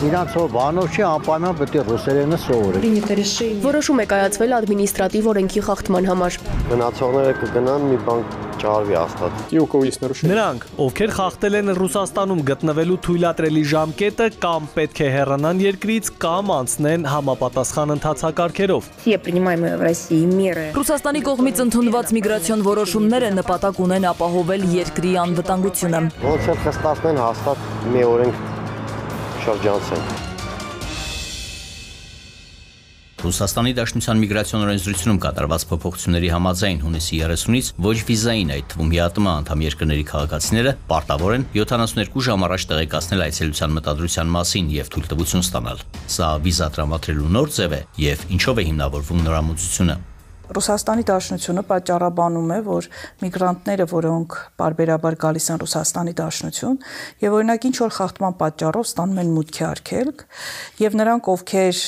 Իրանց բանով չի անպայման պետք է ռուսերենը սովորեն։ Որոշում է կայացվել ադմինիստրատիվ օրենքի խախտման համար։ Գնացողները կգնան մի բան ճարվի աստված։ Նրանք, ովքեր խախտել են Ռուսաստանում գտնվելու թույլատրելի ժամկետը, կամ պետք է հեռանան երկրից, կամ անցնեն համապատասխան ընթացակարգերով։ Ռուսաստանի կողմից ընդունված միգրացիոն որոշումները նպատակ ունեն ապահովել երկրի անվտանգությունը։ Ոնց էլ խստացնեն հաստատ մի օրենք շրջանցեն։ Ռուսաստանի Դաշնության միգրացիոն օրենսդրությունում կատարված փոփոխությունների համաձայն հունիսի 30-ից ոչ վիզային, այդ թվում ՀԱՏՄ անդամ երկրների քաղաքացիները պարտավոր են 72 ժամ առաջ տեղեկացնել այցելության մտադրության մասին եւ թույլտվություն ստանալ։ Սա վիզա տրամադրելու նոր ձև է եւ ինչով է հիմնավորվում նորամուծությունը։ Ռուսաստանի Դաշնությունը պատճառաբանում է, որ միգրանտները, որոնք բարբերաբար գալիս են Ռուսաստանի Դաշնություն, եւ օրինակ ինչ որ խախտման պատճառով ստանում են մուտքի արգելք, եւ նրանք, ովքեր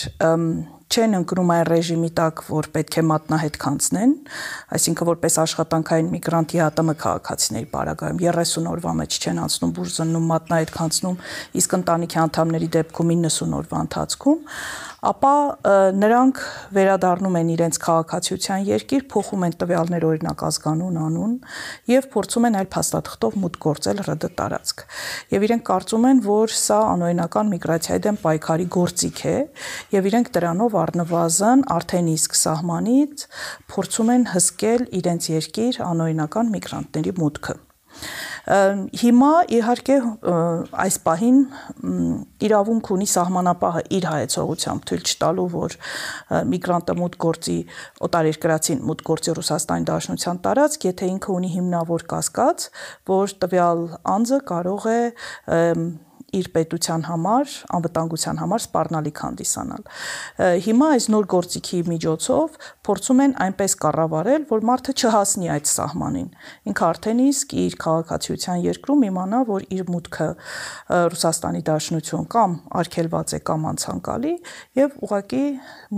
չեն ընկնում այն ռեժիմի տակ, որ պետք է մատնահետ կանցնեն, այսինքն որպես աշխատանքային միգրանտի ՀԱՏՄ քաղաքացիների պարագայում 30 օրվա մեջ չեն անցնում բուրզնում, մատնահետ կանցնում, իսկ ընտանիքի անդամների դեպքում 90 օրվա ընթացքում, ապա նրանք վերադառնում են իրենց քաղաքացիության երկիր, փոխում են տվյալներ օրինակ ազգանուն, անուն եւ փորձում են այլ փաստաթղթով մուտք գործել ՌԴ տարածք։ Եվ իրենք կարծում են, որ սա անօրինական միգրացիայի դեմ պայքարի գործիք է եւ իրենք դրանով առնվազն արդեն իսկ սահմանից փորձում են հսկել իրենց երկիր անօրինական միգրանտների մուտքը։ Հիմա իհարկե այս պահին իրավունք ունի սահմանապահը իր հայեցողությամբ թույլ չտալու, որ միգրանտը մուտք գործի, օտարերկրացին մուտք գործի Ռուսաստանի Դաշնության տարածք, եթե ինքը ունի հիմնավոր կասկած, որ տվյալ անձը կարող է իր պետության համար, անվտանգության համար սպառնալիք հանդիսանալ։ Հիմա այս նոր գործիքի միջոցով փորձում են այնպես կառավարել, որ մարդը չհասնի այդ սահմանին։ Ինքը արդեն իսկ իր քաղաքացիության երկրում իմանա, որ իր մուտքը Ռուսաստանի Դաշնություն կամ արգելված է կամ անցանկալի եւ ուղղակի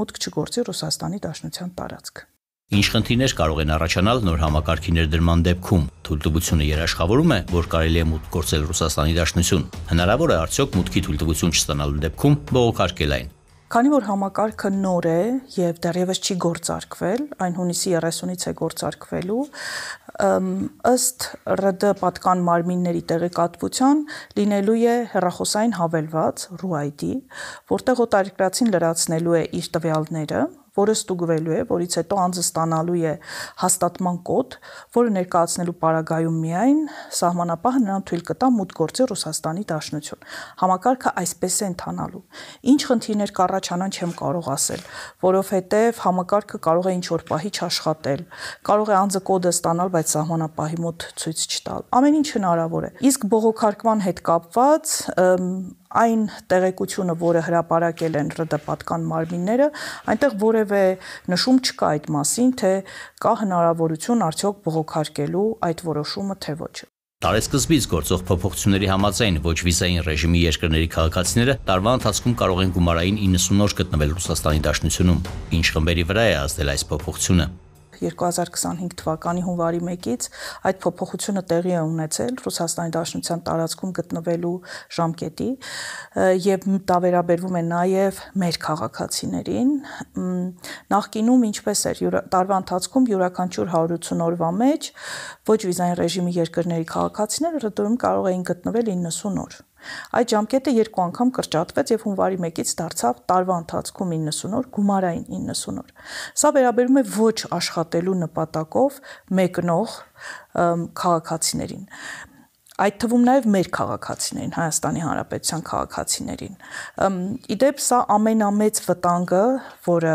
մուտք չգործի Ռուսաստանի Դաշնության տարածք։ Ինչ խնդիրներ կարող են առաջանալ նոր համակարգի ներդրման դեպքում։ Թույլտվությունը երաշխավորում է, որ կարելի է մուտք գործել Ռուսաստանի Դաշնություն։ Հնարավոր է արդյոք մուտքի թույլտվություն չստանալու դեպքում բողոքարկել այն։ Քանի որ համակարգը նոր է եւ դեռևս չի գործարկվել, այն հունիսի 30-ից է գործարկվելու, ըստ ՌԴ պատկան մարմինների տեղեկատվության լինելու է հեռախոսային հավելված RUID, որտեղ օտարերկրացին լրացնելու է իր տվյալները, որը ստուգվելու է, որից հետո անձը ստանալու է հաստատման կոդ, որը ներկայացնելու պարագայում միայն սահմանապահը նրան թույլ կտա մուտք գործի Ռուսաստանի Դաշնություն։ Համակարգը այսպես է ընթանալու։ Ինչ խնդիրներ կառաջանան չեմ կարող ասել, որովհետև համակարգը կարող է ինչ-որ պահի չաշխատել, կարող է անձը կոդը ստանալ, բայց սահմանապահի մոտ ցույց չտալ։ Ամեն ինչ հնարավոր է։ Իսկ բողոքարկման հետ կապված այն տեղեկությունը, որը հրապարակել են ՌԴ պատկան մարմինները, այնտեղ որևէ նշում չկա այդ մասին, թե կա հնարավորություն արդյոք բողոքարկելու այդ որոշումը, թե ոչ։ Տարեսկզբից գործող փոփոխությունների համաձայն ոչ վիզային ռեժիմի երկրների քաղաքացիները տարվա ընթացքում կարող են գումարային 90 օր գտնվել Ռուսաստանի Դաշնությունում։ Ինչ խմբերի վրա է ազդել այս փոփոխությունը։ 2025 թվականի հունվարի 1-ից այդ փոփոխությունը տեղի է ունեցել Ռուսաստանի Դաշնության տարածքում գտնվելու ժամկետի եւ դա վերաբերվում է նաեւ մեր քաղաքացիներին։ Նախկինում ինչպես էր տարվա ընթացքում յուրաքանչյուր 180 օրվա մեջ ոչ վիզային ռեժիմի երկրների քաղաքացիները ՌԴ-ում կարող էին գտնվել 90 օր։ Այդ ժամկետը երկու անգամ կրճատվեց եւ հունվարի 1-ից դարձավ տարվա ընթացքում 90 օր, գումարային 90 օր։ Սա վերաբերում է ոչ աշխատելու նպատակով մեկնող քաղաքացիներին։ Այդ թվում նաև մեր քաղաքացիներին, Հայաստանի Հանրապետության քաղաքացիներին։ Իդեպ սա ամենամեծ վտանգը, որը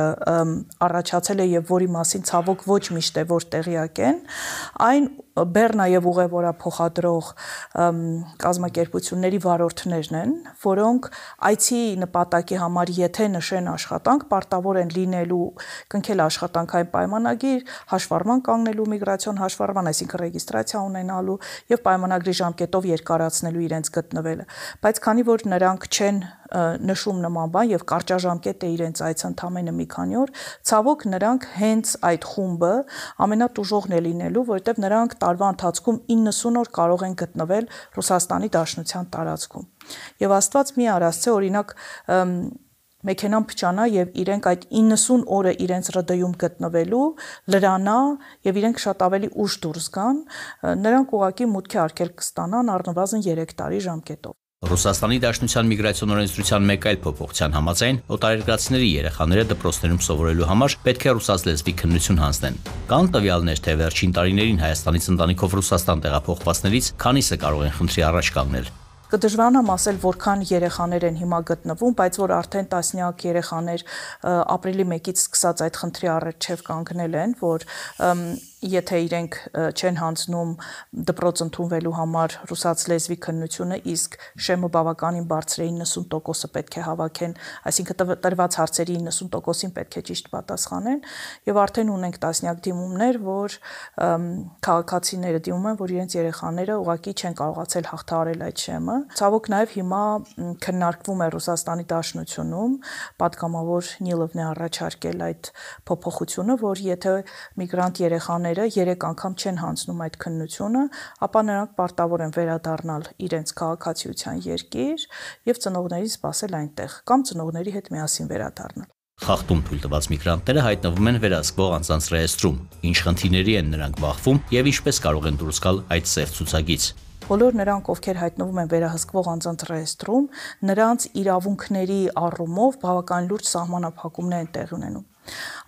առաջացել է եւ որի մասին ցավոք ոչ միշտ է որ տեղյակ են, այն Բեռնա եւ ուղևորափոխադրող կազմակերպությունների վարորդներն են, որոնք այցի նպատակի համար եթե նշեն աշխատանք, պարտավոր են լինելու կնքել աշխատանքային պայմանագիր, հաշվառման կանգնելու միգրացիոն հաշվառման, այսինքն ռեգիստրացիա ունենալու եւ պայմանագրի ժամկետով երկարացնելու իրենց գտնվելը, բայց քանի որ նրանք չեն նշում նման բան եւ կարճաժամկետ է իրենց այց ընդամենը մի քանի օր, ցավոք նրանք հենց այդ խումբը ամենատուժողն է լինելու, որովհետեւ նրանք տարվա ընթացքում 90 օր կարող են գտնվել Ռուսաստանի Դաշնության տարածքում։ Եվ Աստված մի արասցե, օրինակ մեքենան փչանա եւ իրենք այդ 90 օրը իրենց ՌԴ-ում գտնվելու լրանա եւ իրենք շատ ավելի ուշ դուրս գան, նրանք ուղղակի մուտքի արգելք կստանան առնվազն 3 տարի ժամկետով։ Ռուսաստանի Դաշնության միգրացիոն օրենսդրության մեկ այլ փոփոխության համաձայն օտարերկրացիների երեխաները դպրոցներում սովորելու համար պետք է ռուսաց լեզվի քննություն հանձնեն։ Կան տվյալներ, թե վերջին տարիներին Հայաստանից ընտանիքով Ռուսաստան տեղափոխվածներից քանիսը կարող են խնդրի առաջ կանգնել։ Կդժվարանամ ասել, որքան երեխաներ են հիմա գտնվում, բայց որ արդեն տասնյակ երեխաներ ապրիլի 1-ից սկսած այդ խնդրի առջև կանգնել են, որ եթե իրենք չեն հանձնում դպրոց ընդունվելու համար ռուսաց լեզվի քննությունը, իսկ շեմը բավականին բարձր է 90%-ը պետք է հավաքեն, այսինքն տրված հարցերի 90%-ին պետք է ճիշտ պատասխանեն, եւ արդեն ունենք տասնյակ դիմումներ, որ քաղաքացիները դիմում են, որ իրենց երեխաները ուղղակի չեն կարողացել հաղթահարել այդ շեմը։ Ցավոք նաև հիմա քննարկվում է Ռուսաստանի Դաշնությունում, պատգամավոր Նիլովն է առաջարկել այդ փոփոխությունը, որ եթե միգրանտ երեխաները 3 անգամ չեն հանձնում այդ քննությունը, ապա նրանք պարտավոր են վերադառնալ իրենց քաղաքացիության երկիր եւ ծնողներին սպասել այնտեղ կամ ծնողների հետ միասին վերադառնալ։ Խախտում թույլ տված միգրանտները հայտնվում են վերահսկվող անձանց ռեեստրում, ինչ խնդիրների են նրանք բախվում եւ ինչպես կարող են դուրս գալ այդ սև ցուցակից։ Բոլոր նրանք, ովքեր հայտնվում են վերահսկվող անձանց ռեեստրում, նրանց իրավունքների առումով բավական լուրջ սահմանափակումներ են տեղի ունենում։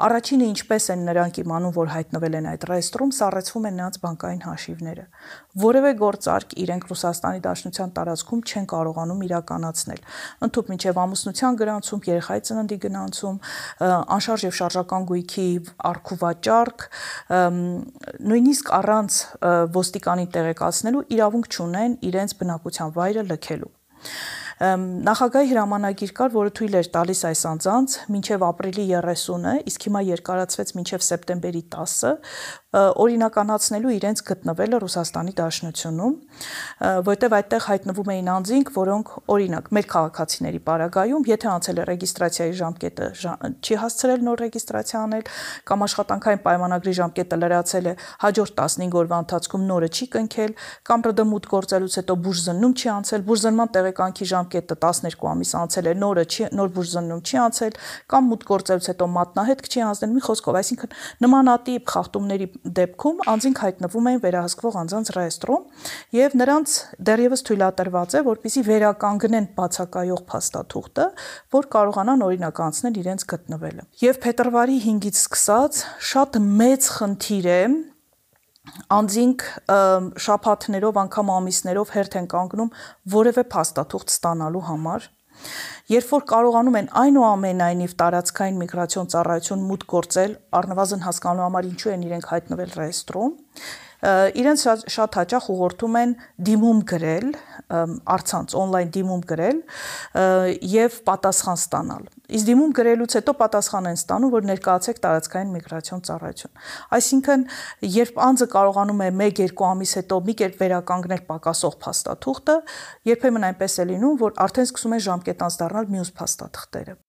Առաջինը ինչպես են նրանք իմանում, որ հայտնվել են այդ ռեեստրում, սառեցվում են նրանց բանկային հաշիվները։ Որևէ գործարք իրենք Ռուսաստանի Դաշնության տարածքում չեն կարողանում իրականացնել։ Ընդհանուր մինչև ամուսնության գրանցում, երեխայի ծննդի գնացում, անշարժ եւ շարժական գույքի առքուվաճառք, նույնիսկ առանց ոստիկանին տեղեկացնելու իրավունք չունեն իրենց բնակության վայրը լքելու։ Նախագահի հրամանագիր կար, որը թույլ էր տալիս այս անձանց մինչև ապրիլի 30-ը, իսկ հիմա երկարացվեց մինչև սեպտեմբերի 10-ը, օրինականացնելու իրենց գտնվելը Ռուսաստանի Դաշնությունում, որտեղ այդտեղ հայտնվում էին անձինք, որոնք օրինակ մեր քաղաքացիների պարագայում, եթե անցել է ռեգիստրացիայի ժամկետը, չի հասցրել նոր ռեգիստրացիա անել, կամ աշխատանքային պայմանագրի ժամկետը լրացել է հաջորդ 15 օրվա ընթացքում նորը չի կնքել, կամ ՌԴ մուտք գործելուց հետո բուժզննում չի անցել, բուժզնման տեղեկանքի ժամկետը 12 ամիս անցել է, նոր բուժզննում չի անցել, կամ մուտք գործելուց հետո մատնահետք չի անցնել, մի խոսքով, այսինքն նմանատիպ խախտումների դեպքում անձինք հայտնվում են վերահսկվող անձանց ռեեստրում եւ նրանց դեռևս թույլատրված է, որպեսզի վերականգնեն բացակայող փաստաթուղթը, որ կարողանան օրինականացնել իրենց գտնվելը։ Եվ փետրվարի 5-ից սկսած շատ մեծ խնդիր է անձինք շաբաթներով, անգամ ամիսներով հերթ են կանգնում որևէ փաստաթուղթ ստանալու համար։ Երբ որ կարողանում են այնուամենայնիվ տարածքային միգրացիոն ծառայություն մուտք գործել, առնվազն հասկանալու համար ինչու են իրենք հայտնվել ռեեստրում, իրենց շատ հաճախ ուղղորդում են դիմում գրել, առցանց օնլայն դիմում գրել եւ պատասխան ստանալ։ Իսկ դիմում գրելուց հետո պատասխան են ստանում, որ ներկայացեք տարածքային միգրացիոն ծառայություն։ Այսինքն, երբ անձը կարողանում է 1-2 ամիս հետո մի կերպ վերականգնել պակասող փաստաթուղթը, երբեմն այնպես է լինում, որ արդեն սկսում են ժամկետանց դառնալ մյուս փաստաթղթերը։